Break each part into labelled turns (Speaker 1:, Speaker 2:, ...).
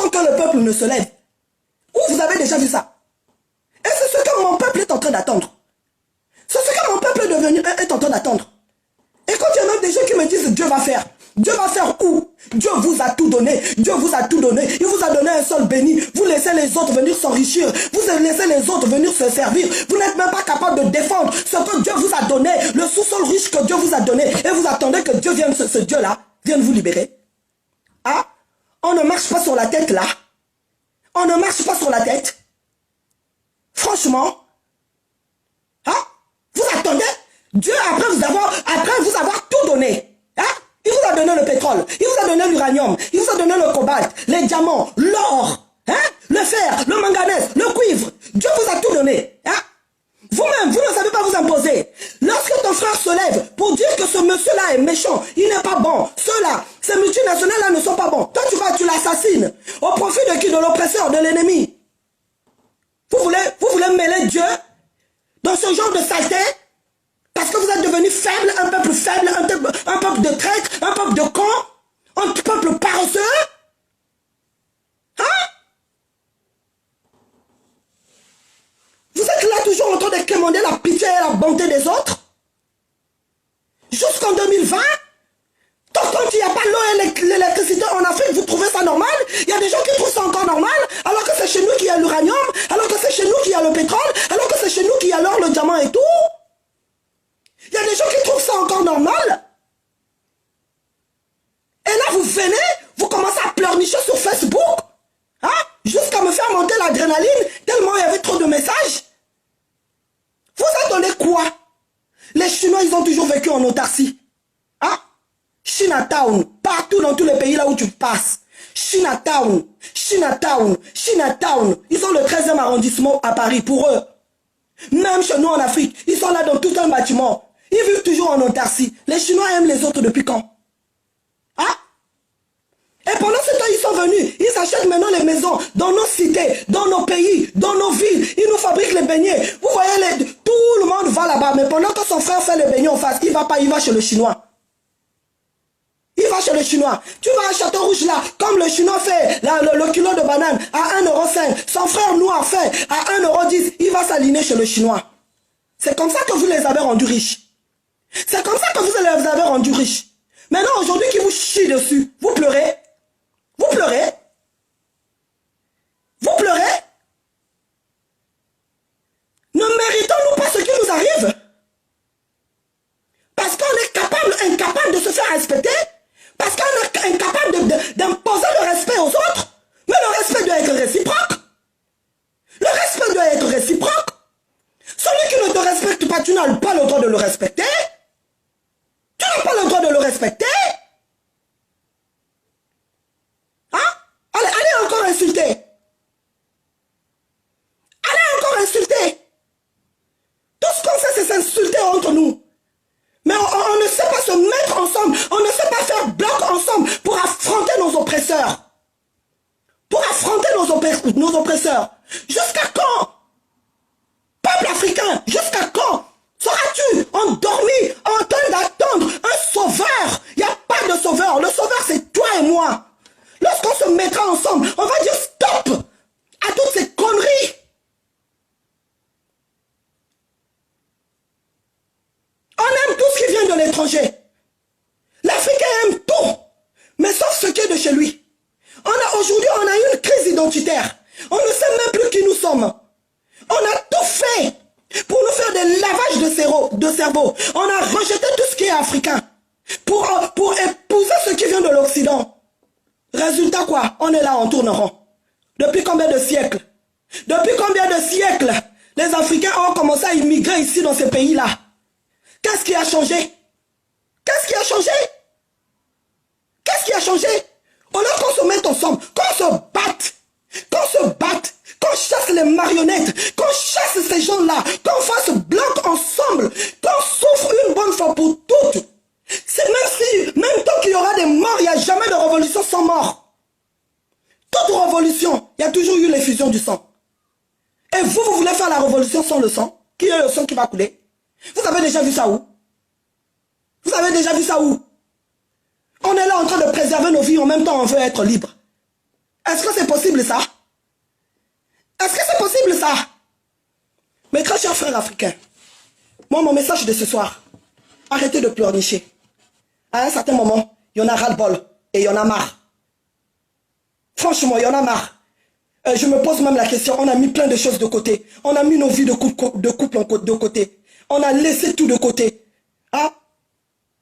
Speaker 1: sans que le peuple ne se lève. Où vous avez déjà vu ça? Et c'est ce que mon peuple est en train d'attendre. C'est ce que mon peuple est en train d'attendre. Et quand il y a même des gens qui me disent Dieu va faire. Dieu va faire où? Dieu vous a tout donné. Dieu vous a tout donné. Il vous a donné un sol béni. Vous laissez les autres venir s'enrichir. Vous laissez les autres venir se servir. Vous n'êtes même pas capable de défendre ce que Dieu vous a donné. Le sous-sol riche que Dieu vous a donné. Et vous attendez que Dieu vienne, ce Dieu-là, vienne vous libérer. Ah? On ne marche pas sur la tête là. On ne marche pas sur la tête. Franchement. Hein? Vous attendez Dieu après vous avoir tout donné. Hein? Il vous a donné le pétrole, il vous a donné l'uranium, il vous a donné le cobalt, les diamants, l'or, hein? Le fer, le manganèse, le cuivre. Dieu vous a tout donné. Hein? Vous-même, vous ne savez pas vous imposer. Lorsque ton frère se lève pour dire que ce monsieur-là est méchant, il n'est pas bon, ceux-là, ces multinationales-là ne sont pas bons. Toi, tu l'assassines. Au profit de qui? De l'oppresseur, de l'ennemi. Vous voulez mêler Dieu dans ce genre de saleté? Parce que vous êtes devenu faible, un peuple de traîtres, un peuple de cons, un peuple paresseux. Hein? Vous êtes là toujours en train de quémander la pitié et la bonté des autres. Jusqu'en 2020, tant qu'il n'y a pas l'eau et l'électricité en Afrique, vous trouvez ça normal? Il y a des gens qui trouvent ça encore normal, alors que c'est chez nous qu'il y a l'uranium, alors que c'est chez nous qu'il y a le pétrole, alors que c'est chez nous qu'il y a l'or, le diamant et tout. Il y a des gens qui trouvent ça encore normal. Et là, vous venez, vous commencez à pleurnicher sur Facebook. Hein? Jusqu'à me faire monter l'adrénaline, tellement il y avait trop de messages. Vous attendez quoi? Les Chinois, ils ont toujours vécu en autarcie. Hein? Chinatown, partout dans tous les pays là où tu passes. Chinatown, Chinatown, Chinatown. Ils ont le 13e arrondissement à Paris pour eux. Même chez nous en Afrique, ils sont là dans tout un bâtiment. Ils vivent toujours en autarcie. Les Chinois aiment les autres depuis quand? Hein? Et pendant ce temps, ils sont venus. Ils achètent maintenant les maisons dans nos cités, dans nos pays, dans nos villes. Ils nous fabriquent les beignets. Vous voyez, tout le monde va là-bas. Mais pendant que son frère fait les beignets en face, il va pas, il va chez le Chinois. Il va chez le Chinois. Tu vas à Château-Rouge là, comme le Chinois fait le kilo de banane à 1,5 €. Son frère noir fait à 1,10 €. Il va s'aligner chez le Chinois. C'est comme ça que vous les avez rendus riches. C'est comme ça que vous les avez rendus riches. Maintenant, aujourd'hui, qui vous chie dessus, vous pleurez. Vous pleurez. Vous pleurez. Ne méritons-nous pas ce qui nous arrive? Parce qu'on est incapable de se faire respecter. Parce qu'on est incapable d'imposer le respect aux autres. Mais le respect doit être réciproque. Le respect doit être réciproque. Celui qui ne te respecte pas, tu n'as pas le droit de le respecter. Tu n'as pas le droit de le respecter. Hein? Allez encore insulter. Allez encore insulter. Tout ce qu'on sait, c'est s'insulter entre nous. Mais on ne sait pas se mettre ensemble. On ne sait pas faire bloc ensemble pour affronter nos oppresseurs. Pour affronter nos oppresseurs. Jusqu'à quand? Peuple africain, jusqu'à quand seras-tu endormi en train d'attendre un sauveur? Il n'y a pas de sauveur. Le sauveur, c'est toi et moi. Lorsqu'on se mettra ensemble, on va dire stop à toutes ces conneries. On aime tout ce qui vient de l'étranger. L'Africain aime tout, mais sauf ce qui est de chez lui. Aujourd'hui, on a une crise identitaire. On ne sait même plus qui nous sommes. On a tout fait pour nous faire des lavages de cerveau. On a rejeté tout ce qui est africain pour épouser ce qui vient de l'Occident. Résultat quoi? On est là, on tourne rond. Depuis combien de siècles? Depuis combien de siècles les Africains ont commencé à immigrer ici dans ces pays-là? Qu'est-ce qui a changé? Qu'est-ce qui a changé? Qu'est-ce qui a changé? Au lieu qu'on se mette ensemble, qu'on se batte, qu'on chasse les marionnettes, qu'on chasse ces gens-là, qu'on fasse bloc ensemble, qu'on souffre une bonne fois pour toutes. C'est même tant qu'il y aura des morts, il n'y a jamais de révolution sans mort. Toute révolution, il y a toujours eu l'effusion du sang. Et vous voulez faire la révolution sans le sang? Qui est le sang qui va couler? Vous avez déjà vu ça où? Vous avez déjà vu ça où? On est là en train de préserver nos vies, en même temps on veut être libre. Est-ce que c'est possible? possible ça? Est-ce que c'est possible ça? Mes très chers frères africains, moi mon message de ce soir, arrêtez de pleurnicher. À un certain moment, il y en a ras-le-bol et il y en a marre. Franchement, il y en a marre. Je me pose même la question, on a mis plein de choses de côté. On a mis nos vies de couple de côté. On a laissé tout de côté. Hein?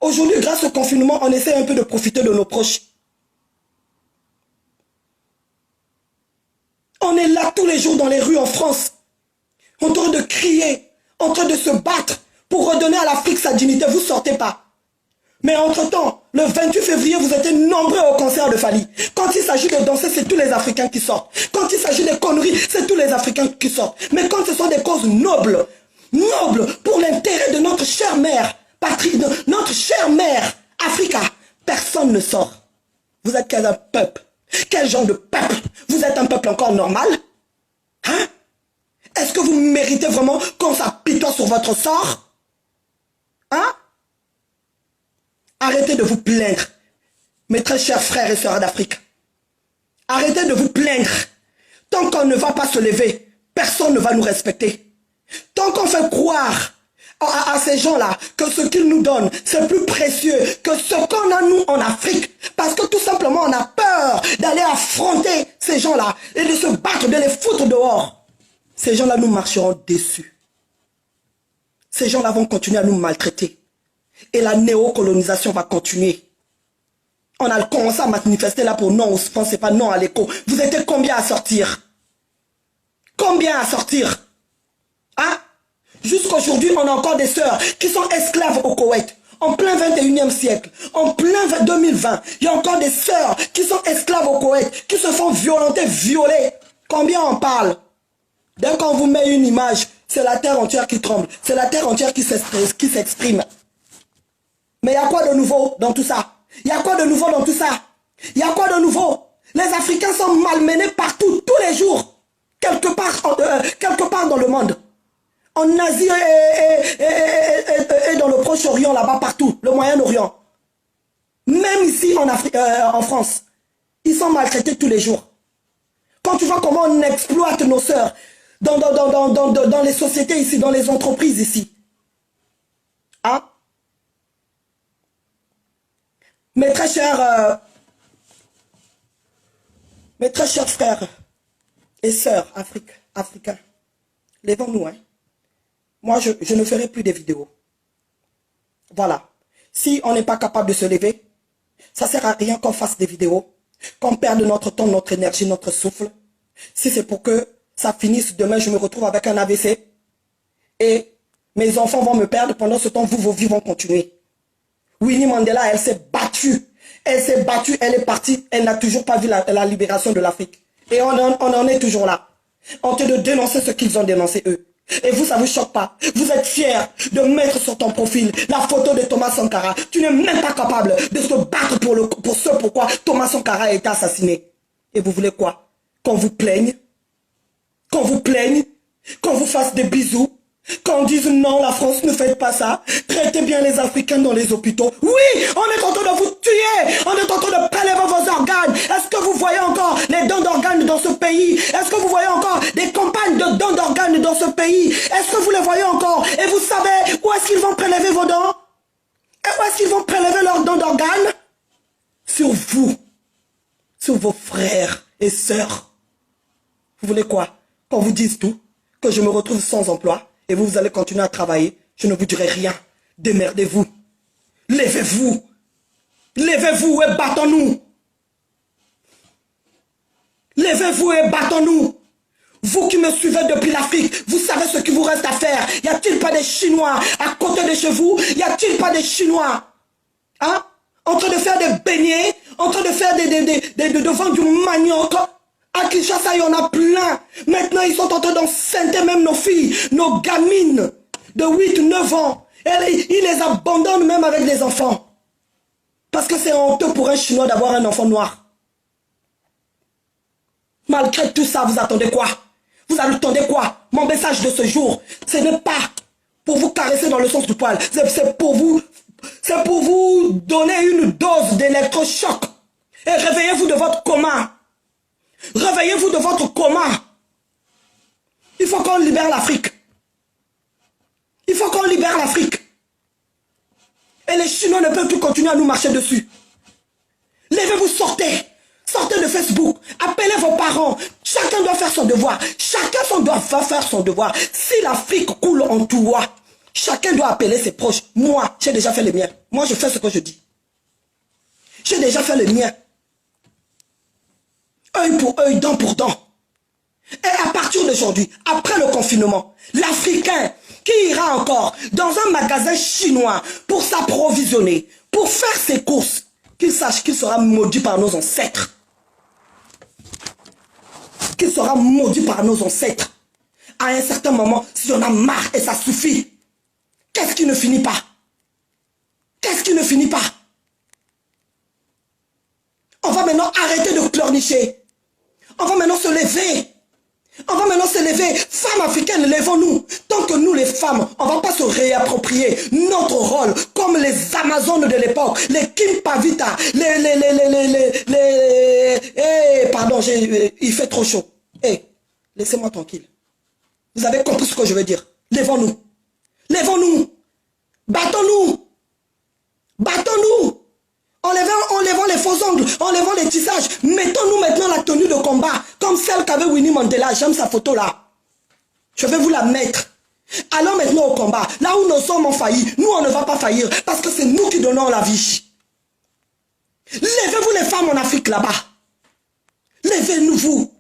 Speaker 1: Aujourd'hui, grâce au confinement, on essaie un peu de profiter de nos proches. On est là tous les jours dans les rues en France, en train de crier, en train de se battre pour redonner à l'Afrique sa dignité. Vous ne sortez pas. Mais entre-temps, le 28 février, vous étiez nombreux au concert de Fally. Quand il s'agit de danser, c'est tous les Africains qui sortent. Quand il s'agit de conneries, c'est tous les Africains qui sortent. Mais quand ce sont des causes nobles, pour l'intérêt de notre chère mère, patrie, notre chère mère, Africa, personne ne sort. Vous êtes quel peuple? Quel genre de peuple? Vous êtes un peuple encore normal? Hein? Est-ce que vous méritez vraiment qu'on s'apitoie sur votre sort? Hein? Arrêtez de vous plaindre, mes très chers frères et sœurs d'Afrique. Arrêtez de vous plaindre. Tant qu'on ne va pas se lever, personne ne va nous respecter. Tant qu'on fait croire à ces gens-là que ce qu'ils nous donnent, c'est plus précieux que ce qu'on a nous en Afrique. Parce que tout simplement, on a peur d'aller affronter ces gens-là et de se battre, de les foutre dehors. Ces gens-là nous marcheront déçus. Ces gens-là vont continuer à nous maltraiter. Et la néocolonisation va continuer. On a commencé à manifester là pour non, on ne sait pas non à l'écho. Vous étiez combien à sortir? Combien à sortir? Hein? Jusqu'aujourd'hui, on a encore des sœurs qui sont esclaves au Koweït. En plein 21e siècle, en plein 2020, il y a encore des sœurs qui sont esclaves au Koweït, qui se font violenter, violer. Combien on parle? Dès qu'on vous met une image, c'est la terre entière qui tremble. C'est la terre entière qui s'exprime. Mais il y a quoi de nouveau dans tout ça? Il y a quoi de nouveau dans tout ça? Il y a quoi de nouveau? Les Africains sont malmenés partout, tous les jours. Quelque part dans le monde. En Asie et dans le Proche-Orient, là-bas, partout. Le Moyen-Orient. Même ici, en France. Ils sont maltraités tous les jours. Quand tu vois comment on exploite nos sœurs dans les sociétés ici, dans les entreprises ici. Hein? Mes très chers frères et sœurs africains, levons-nous. Hein. Moi, je ne ferai plus de vidéos. Voilà. Si on n'est pas capable de se lever, ça ne sert à rien qu'on fasse des vidéos, qu'on perde notre temps, notre énergie, notre souffle. Si c'est pour que ça finisse, demain je me retrouve avec un AVC et mes enfants vont me perdre, pendant ce temps, vos vies vont continuer. Winnie Mandela, elle s'est battue. Elle s'est battue, elle est partie. Elle n'a toujours pas vu la libération de l'Afrique. Et on en est toujours là. En train de dénoncer ce qu'ils ont dénoncé eux. Et vous, ça ne vous choque pas. Vous êtes fiers de mettre sur ton profil la photo de Thomas Sankara. Tu n'es même pas capable de se battre pour ce pourquoi Thomas Sankara a été assassiné. Et vous voulez quoi? Qu'on vous plaigne? Qu'on vous plaigne? Qu'on vous fasse des bisous? Qu'on dise non, la France ne fait pas ça. Traitez bien les Africains dans les hôpitaux. Oui, on est en train de vous tuer. On est en train de prélever vos organes. Est-ce que vous voyez encore les dons d'organes dans ce pays? Est-ce que vous voyez encore des campagnes de dons d'organes dans ce pays? Est-ce que vous les voyez encore? Et vous savez où est-ce qu'ils vont prélever vos dons? Et où est-ce qu'ils vont prélever leurs dons d'organes? Sur vous. Sur vos frères et sœurs. Vous voulez quoi? Qu'on vous dise tout? Que je me retrouve sans emploi? Et vous allez continuer à travailler, je ne vous dirai rien. Démerdez-vous. Levez-vous. Levez-vous et battons-nous. Levez-vous et battons-nous. Vous qui me suivez depuis l'Afrique, vous savez ce qu'il vous reste à faire. Y a-t-il pas des Chinois à côté de chez vous? Y a-t-il pas des Chinois hein? En train de faire des beignets, en train de faire de vendre du manioc. À Kinshasa, il y en a plein. Maintenant, ils sont en train d'enceinte même nos filles, nos gamines de 8-9 ans. Et ils les abandonnent même avec des enfants. Parce que c'est honteux pour un Chinois d'avoir un enfant noir. Malgré tout ça, vous attendez quoi? Vous attendez quoi? Mon message de ce jour, ce n'est pas pour vous caresser dans le sens du poil. C'est pour vous donner une dose d'électrochoc. Et réveillez-vous de votre coma. Réveillez Réveillez-vous de votre coma. Il faut qu'on libère l'Afrique. Il faut qu'on libère l'Afrique. Et les Chinois ne peuvent plus continuer à nous marcher dessus. Levez-vous, sortez. Sortez de Facebook. Appelez vos parents. Chacun doit faire son devoir. Chacun doit faire son devoir. Si l'Afrique coule en toi, chacun doit appeler ses proches. Moi, j'ai déjà fait le mien. Moi, je fais ce que je dis. J'ai déjà fait le mien. Œil pour œil, dent pour dent. Et à partir d'aujourd'hui, après le confinement, l'Africain qui ira encore dans un magasin chinois pour s'approvisionner, pour faire ses courses, qu'il sache qu'il sera maudit par nos ancêtres. Qu'il sera maudit par nos ancêtres. À un certain moment, si on a marre et ça suffit, qu'est-ce qui ne finit pas? Qu'est-ce qui ne finit pas? On va maintenant arrêter de pleurnicher. On va maintenant se lever. On va maintenant se lever. Femmes africaines, levons-nous. Tant que nous, les femmes, on ne va pas se réapproprier notre rôle comme les Amazones de l'époque, les Kim Pavita, pardon, il fait trop chaud. Laissez-moi tranquille. Vous avez compris ce que je veux dire. Levons-nous. Levons-nous. Battons-nous. Battons-nous. Enlevons les faux ongles, enlevons les tissages. Mettons-nous maintenant la tenue de combat, comme celle qu'avait Winnie Mandela. J'aime sa photo là. Je vais vous la mettre. Allons maintenant au combat. Là où nos hommes ont failli, nous on ne va pas faillir, parce que c'est nous qui donnons la vie. Levez-vous les femmes en Afrique là-bas. Levez-nous-vous.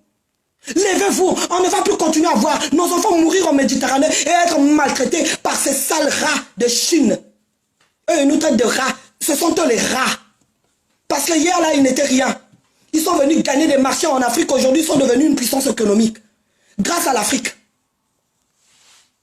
Speaker 1: Levez-vous. On ne va plus continuer à voir nos enfants mourir en Méditerranée et être maltraités par ces sales rats de Chine. Eux, ils nous traitent de rats. Ce sont eux les rats. Parce que hier, là, ils n'étaient rien. Ils sont venus gagner des marchés en Afrique. Aujourd'hui, ils sont devenus une puissance économique. Grâce à l'Afrique.